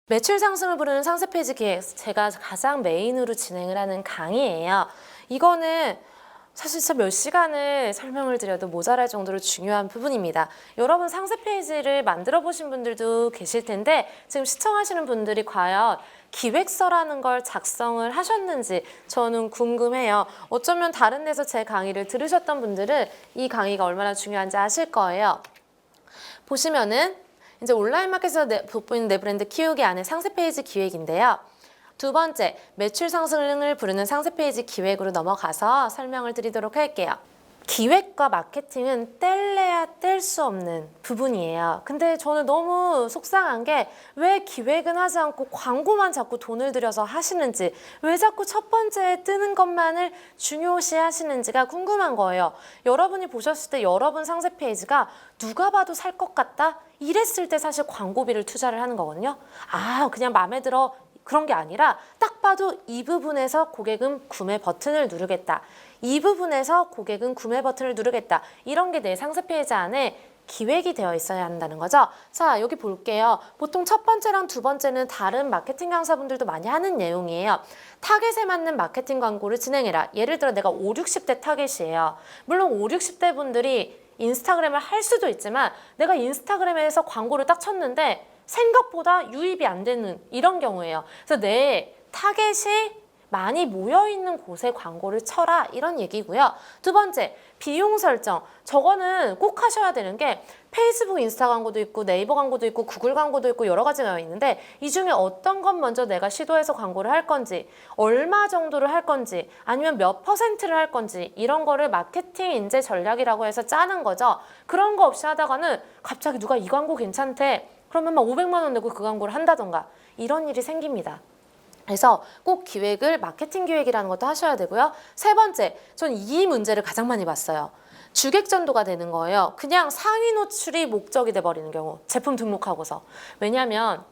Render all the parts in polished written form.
매출 상승을 부르는 상세 페이지 기획, 제가 가장 메인으로 진행을 하는 강의예요. 이거는 사실 진짜 몇 시간을 설명을 드려도 모자랄 정도로 중요한 부분입니다. 여러분 상세 페이지를 만들어 보신 분들도 계실 텐데 지금 시청하시는 분들이 과연 기획서라는 걸 작성을 하셨는지 저는 궁금해요. 어쩌면 다른 데서 제 강의를 들으셨던 분들은 이 강의가 얼마나 중요한지 아실 거예요. 보시면은 이제 온라인 마켓에서 돋보이는 내 브랜드 키우기 안에 상세 페이지 기획인데요. 두 번째, 매출 상승을 부르는 상세 페이지 기획으로 넘어가서 설명을 드리도록 할게요. 기획과 마케팅은 뗄래야 뗄 수 없는 부분이에요. 근데 저는 너무 속상한 게 왜 기획은 하지 않고 광고만 자꾸 돈을 들여서 하시는지, 왜 자꾸 첫 번째에 뜨는 것만을 중요시 하시는지가 궁금한 거예요. 여러분이 보셨을 때 여러분 상세 페이지가 누가 봐도 살 것 같다? 이랬을 때 사실 광고비를 투자를 하는 거거든요. 아, 그냥 마음에 들어. 그런 게 아니라 딱 봐도 이 부분에서 고객은 구매 버튼을 누르겠다. 이 부분에서 고객은 구매 버튼을 누르겠다. 이런 게 내 상세 페이지 안에 기획이 되어 있어야 한다는 거죠. 자, 여기 볼게요. 보통 첫 번째랑 두 번째는 다른 마케팅 강사분들도 많이 하는 내용이에요. 타겟에 맞는 마케팅 광고를 진행해라. 예를 들어 내가 5, 60대 타겟이에요. 물론 5, 60대 분들이 인스타그램을 할 수도 있지만 내가 인스타그램에서 광고를 딱 쳤는데 생각보다 유입이 안 되는 이런 경우예요. 그래서 내 타겟이 많이 모여있는 곳에 광고를 쳐라 이런 얘기고요. 두 번째, 비용 설정. 저거는 꼭 하셔야 되는 게 페이스북, 인스타 광고도 있고 네이버 광고도 있고 구글 광고도 있고 여러 가지가 있는데 이 중에 어떤 건 먼저 내가 시도해서 광고를 할 건지, 얼마 정도를 할 건지, 아니면 몇 퍼센트를 할 건지 이런 거를 마케팅 인재 전략이라고 해서 짜는 거죠. 그런 거 없이 하다가는 갑자기 누가 이 광고 괜찮대. 그러면 막 500만 원 내고 그 광고를 한다던가 이런 일이 생깁니다. 그래서 꼭 기획을 마케팅 기획이라는 것도 하셔야 되고요. 세 번째, 전 이 문제를 가장 많이 봤어요. 주객전도가 되는 거예요. 그냥 상위 노출이 목적이 돼버리는 경우. 제품 등록하고서. 왜냐하면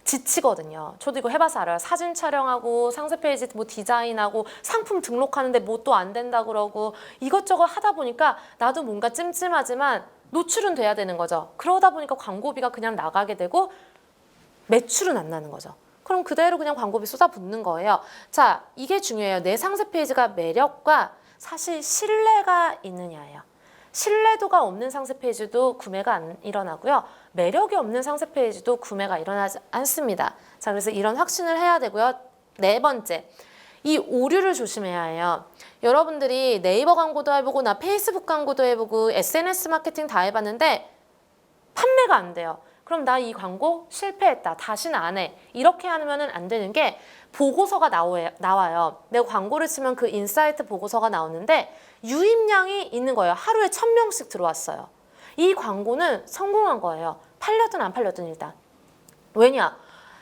지치거든요. 저도 이거 해봐서 알아요. 사진 촬영하고 상세 페이지 뭐 디자인하고 상품 등록하는데 뭐 또 안 된다 그러고 이것저것 하다 보니까 나도 뭔가 찜찜하지만 노출은 돼야 되는 거죠. 그러다 보니까 광고비가 그냥 나가게 되고 매출은 안 나는 거죠. 그럼 그대로 그냥 광고비 쏟아붓는 거예요. 자, 이게 중요해요. 내 상세 페이지가 매력과 사실 신뢰가 있느냐예요. 신뢰도가 없는 상세 페이지도 구매가 안 일어나고요. 매력이 없는 상세 페이지도 구매가 일어나지 않습니다. 자, 그래서 이런 확신을 해야 되고요. 네 번째, 이 오류를 조심해야 해요. 여러분들이 네이버 광고도 해보고 나 페이스북 광고도 해보고 SNS 마케팅 다 해봤는데 판매가 안 돼요. 그럼 나 이 광고 실패했다. 다시는 안 해. 이렇게 하면은 안 되는 게 보고서가 나와요. 내가 광고를 치면 그 인사이트 보고서가 나오는데 유입량이 있는 거예요. 하루에 1000명씩 들어왔어요. 이 광고는 성공한 거예요. 팔렸든 안 팔렸든 일단. 왜냐?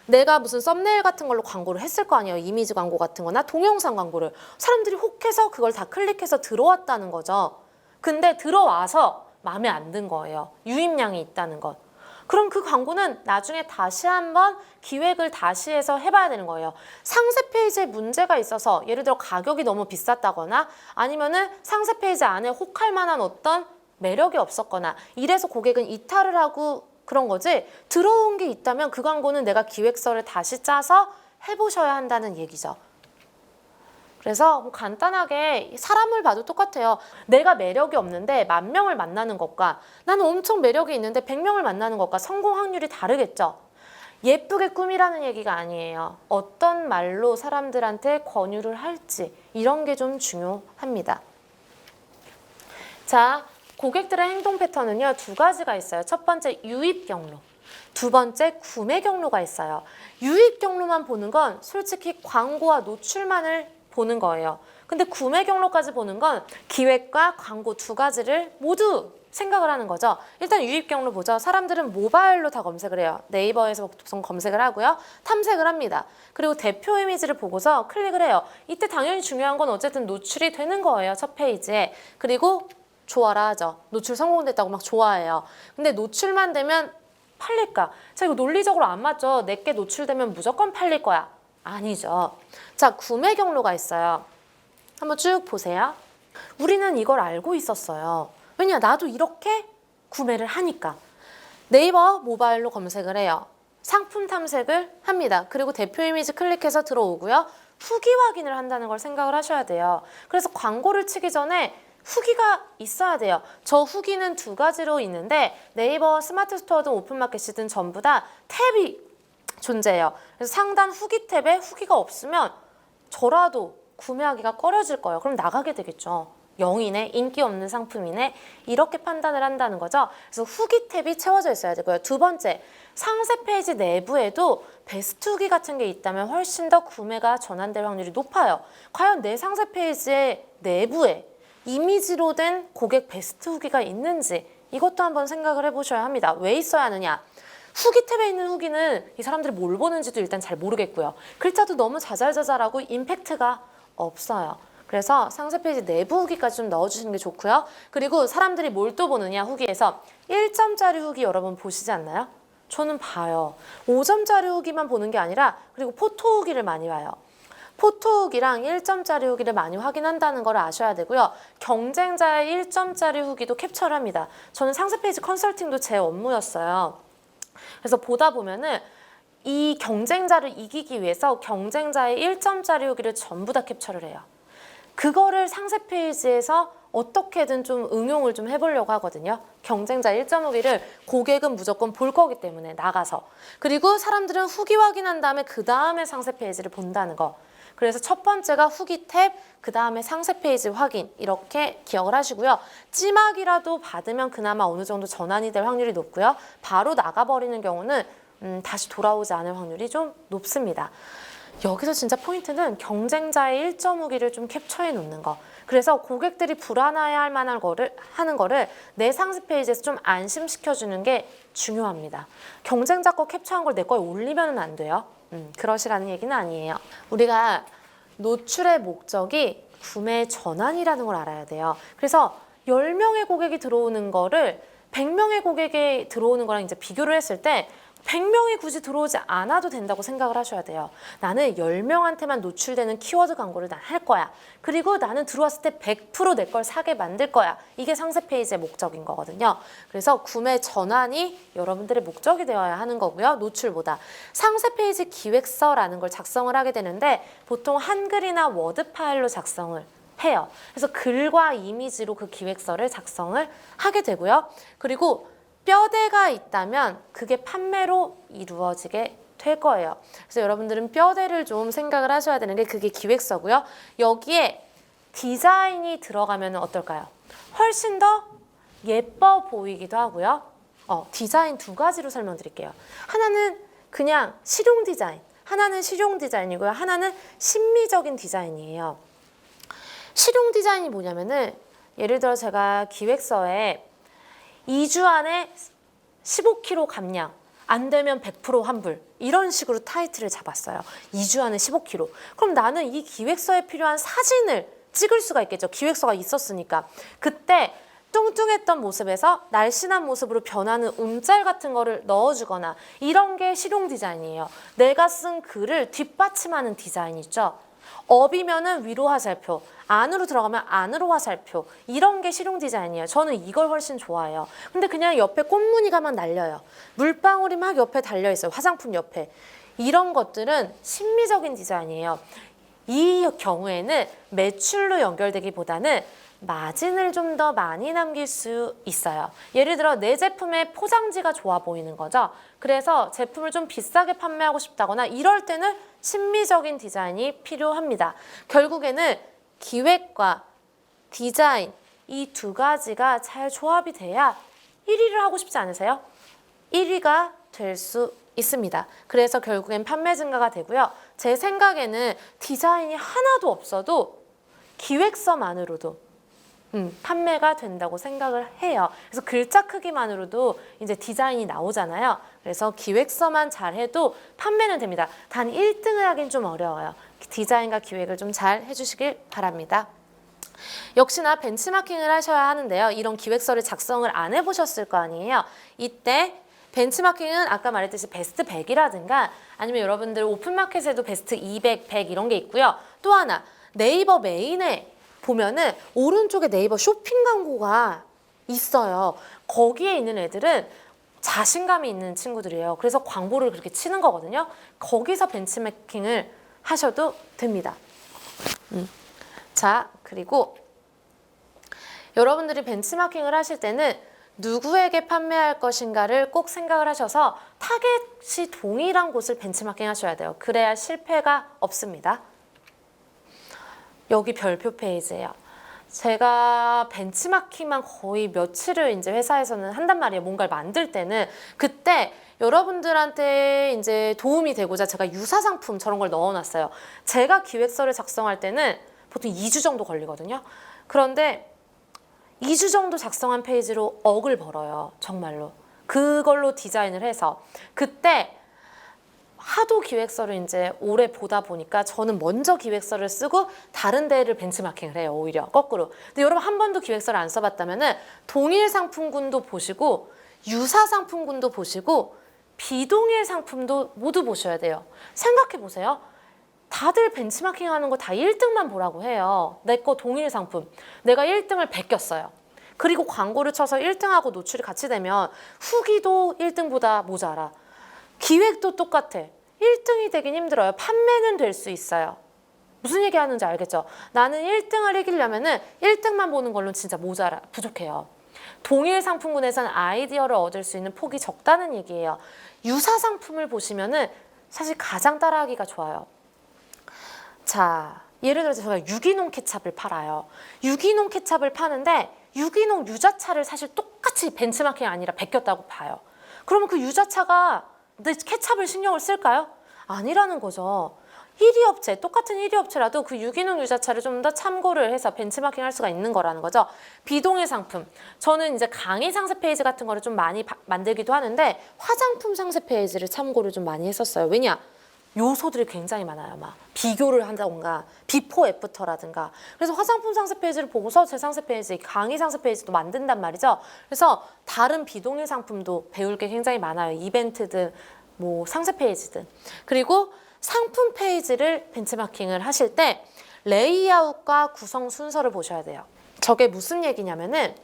내가 무슨 썸네일 같은 걸로 광고를 했을 거 아니에요. 이미지 광고 같은 거나 동영상 광고를. 사람들이 혹해서 그걸 다 클릭해서 들어왔다는 거죠. 근데 들어와서 마음에 안 든 거예요. 유입량이 있다는 것. 그럼 그 광고는 나중에 다시 한번 기획을 다시 해서 해봐야 되는 거예요. 상세 페이지에 문제가 있어서 예를 들어 가격이 너무 비쌌다거나 아니면은 상세 페이지 안에 혹할 만한 어떤 매력이 없었거나 이래서 고객은 이탈을 하고 그런 거지 들어온 게 있다면 그 광고는 내가 기획서를 다시 짜서 해보셔야 한다는 얘기죠. 그래서 뭐 간단하게 사람을 봐도 똑같아요. 내가 매력이 없는데 10,000명을 만나는 것과 나는 엄청 매력이 있는데 100명을 만나는 것과 성공 확률이 다르겠죠. 예쁘게 꾸미라는 얘기가 아니에요. 어떤 말로 사람들한테 권유를 할지 이런 게 좀 중요합니다. 자, 고객들의 행동 패턴은요. 두 가지가 있어요. 첫 번째 유입 경로. 두 번째 구매 경로가 있어요. 유입 경로만 보는 건 솔직히 광고와 노출만을 보는 거예요. 근데 구매 경로까지 보는 건 기획과 광고 두 가지를 모두 생각을 하는 거죠. 일단 유입 경로 보죠. 사람들은 모바일로 다 검색을 해요. 네이버에서 보통 검색을 하고요. 탐색을 합니다. 그리고 대표 이미지를 보고서 클릭을 해요. 이때 당연히 중요한 건 어쨌든 노출이 되는 거예요. 첫 페이지에. 그리고 좋아라 하죠. 노출 성공됐다고 막 좋아해요. 근데 노출만 되면 팔릴까? 자, 이거 논리적으로 안 맞죠. 내게 노출되면 무조건 팔릴 거야. 아니죠. 자, 구매 경로가 있어요. 한번 쭉 보세요. 우리는 이걸 알고 있었어요. 왜냐, 나도 이렇게 구매를 하니까. 네이버 모바일로 검색을 해요. 상품 탐색을 합니다. 그리고 대표 이미지 클릭해서 들어오고요. 후기 확인을 한다는 걸 생각을 하셔야 돼요. 그래서 광고를 치기 전에 후기가 있어야 돼요. 저 후기는 두 가지로 있는데 네이버 스마트 스토어든 오픈마켓이든 전부 다 탭이 존재해요. 그래서 상단 후기 탭에 후기가 없으면 저라도 구매하기가 꺼려질 거예요. 그럼 나가게 되겠죠. 0이네, 인기 없는 상품이네, 이렇게 판단을 한다는 거죠. 그래서 후기 탭이 채워져 있어야 되고요. 두 번째, 상세 페이지 내부에도 베스트 후기 같은 게 있다면 훨씬 더 구매가 전환될 확률이 높아요. 과연 내 상세 페이지의 내부에 이미지로 된 고객 베스트 후기가 있는지 이것도 한번 생각을 해보셔야 합니다. 왜 있어야 하느냐? 후기 탭에 있는 후기는 이 사람들이 뭘 보는지도 일단 잘 모르겠고요. 글자도 너무 자잘자잘하고 임팩트가 없어요. 그래서 상세 페이지 내부 후기까지 좀 넣어주시는 게 좋고요. 그리고 사람들이 뭘 또 보느냐, 후기에서 1점짜리 후기 여러분 보시지 않나요? 저는 봐요. 5점짜리 후기만 보는 게 아니라 그리고 포토 후기를 많이 봐요. 포토 후기랑 1점짜리 후기를 많이 확인한다는 걸 아셔야 되고요. 경쟁자의 1점짜리 후기도 캡처를 합니다. 저는 상세 페이지 컨설팅도 제 업무였어요. 그래서 보다 보면은 이 경쟁자를 이기기 위해서 경쟁자의 1점짜리 후기를 전부 다 캡처를 해요. 그거를 상세 페이지에서 어떻게든 좀 응용을 좀 해보려고 하거든요. 경쟁자 1점 후기를 고객은 무조건 볼 거기 때문에 나가서. 그리고 사람들은 후기 확인한 다음에 그 다음에 상세 페이지를 본다는 거. 그래서 첫 번째가 후기 탭, 그 다음에 상세 페이지 확인, 이렇게 기억을 하시고요. 찜하기라도 받으면 그나마 어느 정도 전환이 될 확률이 높고요. 바로 나가버리는 경우는 다시 돌아오지 않을 확률이 좀 높습니다. 여기서 진짜 포인트는 경쟁자의 1점 후기를 좀 캡처해 놓는 거. 그래서 고객들이 불안해할 만한 거를 하는 거를 내 상세 페이지에서 좀 안심시켜주는 게 중요합니다. 경쟁자 거 캡처한 걸 내 거에 올리면 안 돼요. 그러시라는 얘기는 아니에요. 우리가 노출의 목적이 구매 전환이라는 걸 알아야 돼요. 그래서 10명의 고객이 들어오는 거를 100명의 고객이 들어오는 거랑 이제 비교를 했을 때 100명이 굳이 들어오지 않아도 된다고 생각을 하셔야 돼요. 나는 10명한테만 노출되는 키워드 광고를 난 할 거야. 그리고 나는 들어왔을 때 100% 내 걸 사게 만들 거야. 이게 상세 페이지의 목적인 거거든요. 그래서 구매 전환이 여러분들의 목적이 되어야 하는 거고요. 노출보다. 상세 페이지 기획서라는 걸 작성을 하게 되는데 보통 한글이나 워드 파일로 작성을 해요. 그래서 글과 이미지로 그 기획서를 작성을 하게 되고요. 그리고 뼈대가 있다면 그게 판매로 이루어지게 될 거예요. 그래서 여러분들은 뼈대를 좀 생각을 하셔야 되는 게 그게 기획서고요. 여기에 디자인이 들어가면 어떨까요? 훨씬 더 예뻐 보이기도 하고요. 디자인 두 가지로 설명드릴게요. 하나는 그냥 실용 디자인, 하나는 실용 디자인이고요. 하나는 심미적인 디자인이에요. 실용 디자인이 뭐냐면은 예를 들어 제가 기획서에 2주 안에 15kg 감량, 안 되면 100% 환불, 이런 식으로 타이틀을 잡았어요. 2주 안에 15kg. 그럼 나는 이 기획서에 필요한 사진을 찍을 수가 있겠죠. 기획서가 있었으니까. 그때 뚱뚱했던 모습에서 날씬한 모습으로 변하는 움짤 같은 거를 넣어주거나 이런 게 실용 디자인이에요. 내가 쓴 글을 뒷받침하는 디자인 있죠. 업이면은 위로 화살표, 안으로 들어가면 안으로 화살표, 이런 게 실용 디자인이에요. 저는 이걸 훨씬 좋아해요. 근데 그냥 옆에 꽃무늬가 막 날려요. 물방울이 막 옆에 달려있어요. 화장품 옆에. 이런 것들은 심미적인 디자인이에요. 이 경우에는 매출로 연결되기보다는 마진을 좀 더 많이 남길 수 있어요. 예를 들어 내 제품의 포장지가 좋아 보이는 거죠. 그래서 제품을 좀 비싸게 판매하고 싶다거나 이럴 때는 심미적인 디자인이 필요합니다. 결국에는 기획과 디자인 이 두 가지가 잘 조합이 돼야 1위를 하고 싶지 않으세요? 1위가 될 수 있습니다. 그래서 결국엔 판매 증가가 되고요. 제 생각에는 디자인이 하나도 없어도 기획서만으로도 판매가 된다고 생각을 해요. 그래서 글자 크기만으로도 이제 디자인이 나오잖아요. 그래서 기획서만 잘해도 판매는 됩니다. 단 1등을 하긴 좀 어려워요. 디자인과 기획을 좀 잘 해주시길 바랍니다. 역시나 벤치마킹을 하셔야 하는데요. 이런 기획서를 작성을 안 해보셨을 거 아니에요. 이때 벤치마킹은 아까 말했듯이 베스트 100이라든가 아니면 여러분들 오픈마켓에도 베스트 200, 100 이런 게 있고요. 또 하나 네이버 메인에 보면은 오른쪽에 네이버 쇼핑 광고가 있어요. 거기에 있는 애들은 자신감이 있는 친구들이에요. 그래서 광고를 그렇게 치는 거거든요. 거기서 벤치마킹을 하셔도 됩니다. 자, 그리고 여러분들이 벤치마킹을 하실 때는 누구에게 판매할 것인가를 꼭 생각을 하셔서 타겟이 동일한 곳을 벤치마킹 하셔야 돼요. 그래야 실패가 없습니다. 여기 별표 페이지예요. 제가 벤치마킹만 거의 며칠을 이제 회사에서는 한단 말이에요. 뭔가를 만들 때는. 그때 여러분들한테 이제 도움이 되고자 제가 유사 상품 저런 걸 넣어놨어요. 제가 기획서를 작성할 때는 보통 2주 정도 걸리거든요. 그런데 2주 정도 작성한 페이지로 억을 벌어요. 정말로. 그걸로 디자인을 해서. 그때 하도 기획서를 이제 오래 보다 보니까 저는 먼저 기획서를 쓰고 다른 데를 벤치마킹을 해요. 오히려 거꾸로. 근데 여러분 한 번도 기획서를 안 써봤다면은 동일 상품군도 보시고 유사 상품군도 보시고 비동일 상품도 모두 보셔야 돼요. 생각해 보세요. 다들 벤치마킹 하는 거 다 1등만 보라고 해요. 내 거 동일 상품. 내가 1등을 베꼈어요. 그리고 광고를 쳐서 1등하고 노출이 같이 되면 후기도 1등보다 모자라. 기획도 똑같아. 1등이 되긴 힘들어요. 판매는 될 수 있어요. 무슨 얘기 하는지 알겠죠? 나는 1등을 이기려면은 1등만 보는 걸로는 진짜 모자라, 부족해요. 동일 상품군에서는 아이디어를 얻을 수 있는 폭이 적다는 얘기예요. 유사 상품을 보시면은 사실 가장 따라하기가 좋아요. 자, 예를 들어서 제가 유기농 케찹을 팔아요. 유기농 케찹을 파는데 유기농 유자차를 사실 똑같이 벤치마킹이 아니라 베꼈다고 봐요. 그러면 그 유자차가 내 케찹을 신경을 쓸까요? 아니라는 거죠. 1위 업체, 똑같은 1위 업체라도 그 유기농 유자차를 좀 더 참고를 해서 벤치마킹 할 수가 있는 거라는 거죠. 비동일 상품. 저는 이제 강의 상세 페이지 같은 거를 좀 많이 만들기도 하는데 화장품 상세 페이지를 참고를 좀 많이 했었어요. 왜냐? 요소들이 굉장히 많아요. 막 비교를 한다던가 비포 애프터라든가. 그래서 화장품 상세 페이지를 보고서 제 상세 페이지, 강의 상세 페이지도 만든단 말이죠. 그래서 다른 비동일 상품도 배울 게 굉장히 많아요. 이벤트든 뭐 상세 페이지든. 그리고 상품 페이지를 벤치마킹을 하실 때 레이아웃과 구성 순서를 보셔야 돼요. 저게 무슨 얘기냐면은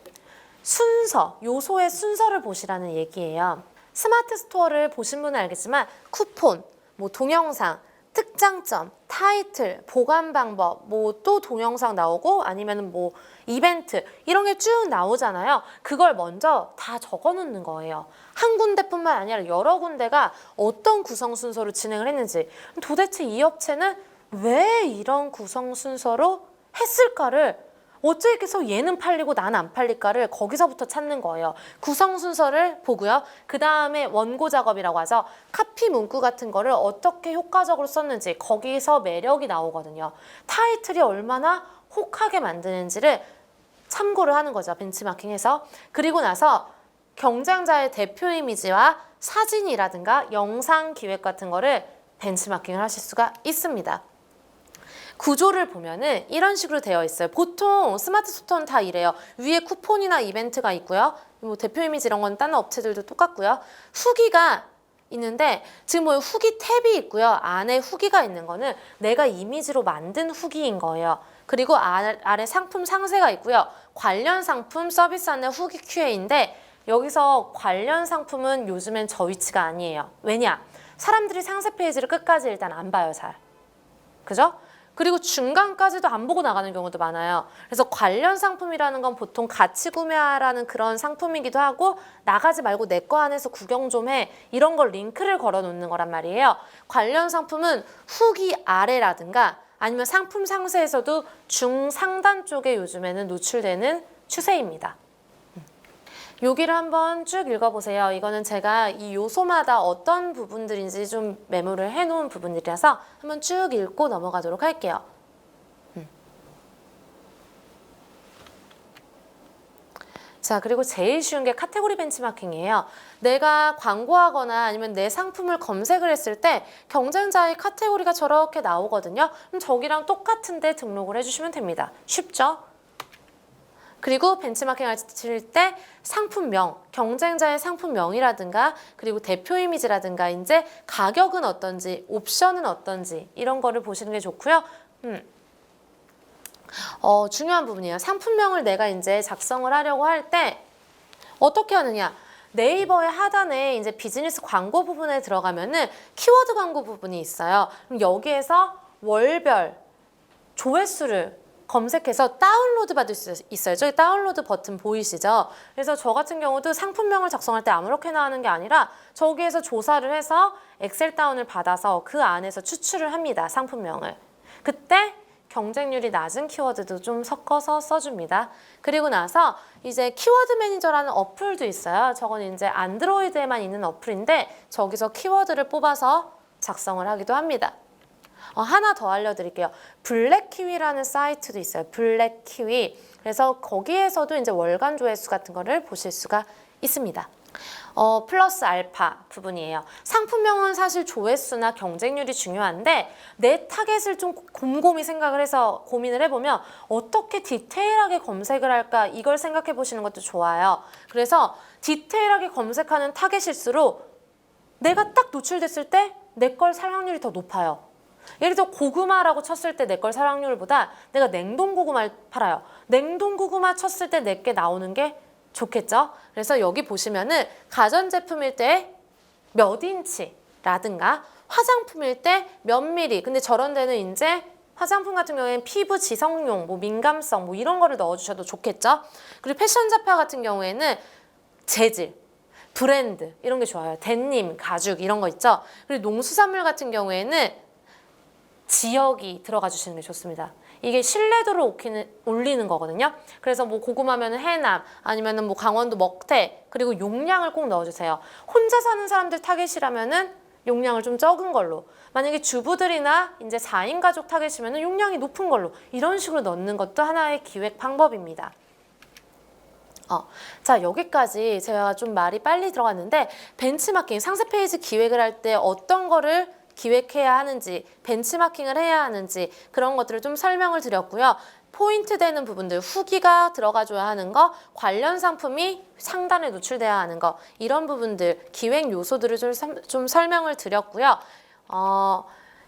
순서, 요소의 순서를 보시라는 얘기예요. 스마트 스토어를 보신 분은 알겠지만 쿠폰, 뭐 동영상, 특장점, 타이틀, 보관 방법, 뭐 또 동영상 나오고 아니면 뭐 이벤트 이런 게 쭉 나오잖아요. 그걸 먼저 다 적어 놓는 거예요. 한 군데뿐만 아니라 여러 군데가 어떤 구성 순서로 진행을 했는지, 도대체 이 업체는 왜 이런 구성 순서로 했을까를, 어째서 얘는 팔리고 나는 안 팔릴까를 거기서부터 찾는 거예요. 구성 순서를 보고요. 그 다음에 원고 작업이라고 하죠. 카피 문구 같은 거를 어떻게 효과적으로 썼는지 거기서 매력이 나오거든요. 타이틀이 얼마나 혹하게 만드는지를 참고를 하는 거죠. 벤치마킹해서. 그리고 나서 경쟁자의 대표 이미지와 사진이라든가 영상 기획 같은 거를 벤치마킹을 하실 수가 있습니다. 구조를 보면은 이런 식으로 되어 있어요. 보통 스마트 스토어는 다 이래요. 위에 쿠폰이나 이벤트가 있고요. 뭐 대표 이미지 이런 건 다른 업체들도 똑같고요. 후기가 있는데 지금 뭐 후기 탭이 있고요. 안에 후기가 있는 거는 내가 이미지로 만든 후기인 거예요. 그리고 아래 상품 상세가 있고요. 관련 상품 서비스 안내 후기 QA인데 여기서 관련 상품은 요즘엔 저 위치가 아니에요. 왜냐? 사람들이 상세 페이지를 끝까지 일단 안 봐요, 잘. 그죠? 그리고 중간까지도 안 보고 나가는 경우도 많아요. 그래서 관련 상품이라는 건 보통 같이 구매하라는 그런 상품이기도 하고 나가지 말고 내 거 안에서 구경 좀 해. 이런 걸 링크를 걸어 놓는 거란 말이에요. 관련 상품은 후기 아래라든가 아니면 상품 상세에서도 중상단 쪽에 요즘에는 노출되는 추세입니다. 여기를 한번 쭉 읽어보세요. 이거는 제가 이 요소마다 어떤 부분들인지 좀 메모를 해놓은 부분들이라서 한번 쭉 읽고 넘어가도록 할게요. 자, 그리고 제일 쉬운 게 카테고리 벤치마킹이에요. 내가 광고하거나 아니면 내 상품을 검색을 했을 때 경쟁자의 카테고리가 저렇게 나오거든요. 그럼 저기랑 똑같은데 등록을 해주시면 됩니다. 쉽죠? 그리고 벤치마킹 하실 때 상품명, 경쟁자의 상품명이라든가 그리고 대표 이미지라든가 이제 가격은 어떤지, 옵션은 어떤지 이런 거를 보시는 게 좋고요. 중요한 부분이에요. 상품명을 내가 이제 작성을 하려고 할 때 어떻게 하느냐? 네이버의 하단에 이제 비즈니스 광고 부분에 들어가면은 키워드 광고 부분이 있어요. 그럼 여기에서 월별 조회수를 검색해서 다운로드 받을 수 있어요. 저기 다운로드 버튼 보이시죠? 그래서 저 같은 경우도 상품명을 작성할 때 아무렇게나 하는 게 아니라 저기에서 조사를 해서 엑셀 다운을 받아서 그 안에서 추출을 합니다. 상품명을. 그때 경쟁률이 낮은 키워드도 좀 섞어서 써줍니다. 그리고 나서 이제 키워드 매니저라는 어플도 있어요. 저건 이제 안드로이드에만 있는 어플인데 저기서 키워드를 뽑아서 작성을 하기도 합니다. 하나 더 알려드릴게요. 블랙키위라는 사이트도 있어요. 블랙키위. 그래서 거기에서도 이제 월간 조회수 같은 거를 보실 수가 있습니다. 플러스 알파 부분이에요. 상품명은 사실 조회수나 경쟁률이 중요한데 내 타겟을 좀 곰곰이 생각을 해서 고민을 해보면 어떻게 디테일하게 검색을 할까 이걸 생각해 보시는 것도 좋아요. 그래서 디테일하게 검색하는 타겟일수록 내가 딱 노출됐을 때 내 걸 살 확률이 더 높아요. 예를 들어 고구마라고 쳤을 때 내 걸 살 확률보다 내가 냉동 고구마를 팔아요. 냉동 고구마 쳤을 때 내게 나오는 게 좋겠죠? 그래서 여기 보시면은 가전제품일 때 몇 인치라든가 화장품일 때 몇 미리. 근데 저런 데는 이제 화장품 같은 경우에는 피부 지성용, 뭐 민감성 뭐 이런 거를 넣어주셔도 좋겠죠? 그리고 패션 잡화 같은 경우에는 재질, 브랜드 이런 게 좋아요. 데님, 가죽 이런 거 있죠? 그리고 농수산물 같은 경우에는 지역이 들어가 주시는 게 좋습니다. 이게 신뢰도를 올리는 거거든요. 그래서 뭐 고구마면 해남 아니면은 뭐 강원도 먹태 그리고 용량을 꼭 넣어주세요. 혼자 사는 사람들 타겟이라면은 용량을 좀 적은 걸로 만약에 주부들이나 이제 4인 가족 타겟이면은 용량이 높은 걸로 이런 식으로 넣는 것도 하나의 기획 방법입니다. 자 여기까지 제가 좀 말이 빨리 들어갔는데 벤치마킹 상세 페이지 기획을 할 때 어떤 거를 기획해야 하는지, 벤치마킹을 해야 하는지 그런 것들을 좀 설명을 드렸고요. 포인트 되는 부분들, 후기가 들어가줘야 하는 거, 관련 상품이 상단에 노출돼야 하는 거 이런 부분들, 기획 요소들을 좀 설명을 드렸고요.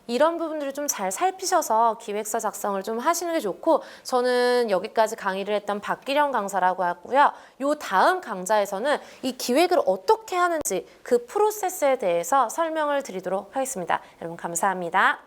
이런 부분들을 좀 잘 살피셔서 기획서 작성을 좀 하시는 게 좋고 저는 여기까지 강의를 했던 박기령 강사라고 하고요. 요 다음 강좌에서는 이 기획을 어떻게 하는지 그 프로세스에 대해서 설명을 드리도록 하겠습니다. 여러분 감사합니다.